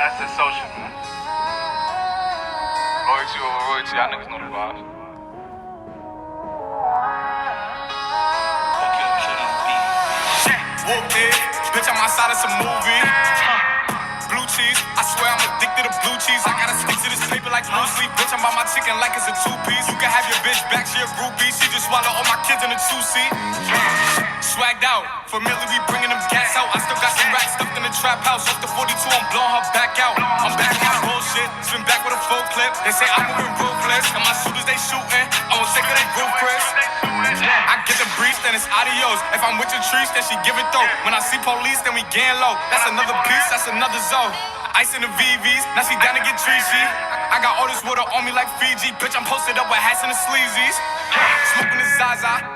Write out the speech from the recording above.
That's the social, man. Loyalty over royalty, y'all niggas know the vibes. Whoop it, bitch, I'm outside of some movie. Blue cheese, I swear I'm addicted to blue cheese. I gotta stick to this paper like blue sleep. Bitch, I'm by my chicken like it's a two-piece. You can have your bitch back, she a groupie. She just swallow all my kids in a two-seat. Swagged out, familiar, we bringing them gas out. I still got some racks stuffed in the trap house. Off the 42, I'm blowing her back out. I'm back on my bullshit, spin back with a full clip. They say I'm moving ruthless, and my shooters they shooting. I won't take her, they roof, Chris. I get the breeze, then it's adios. If I'm with your trees, then she give it though. When I see police, then we gang low. That's another piece, that's another zone. Ice in the VVs, now she down to get treachy. I got all this water on me like Fiji. Bitch, I'm posted up with hats and the sleazies. Smoking the Zaza.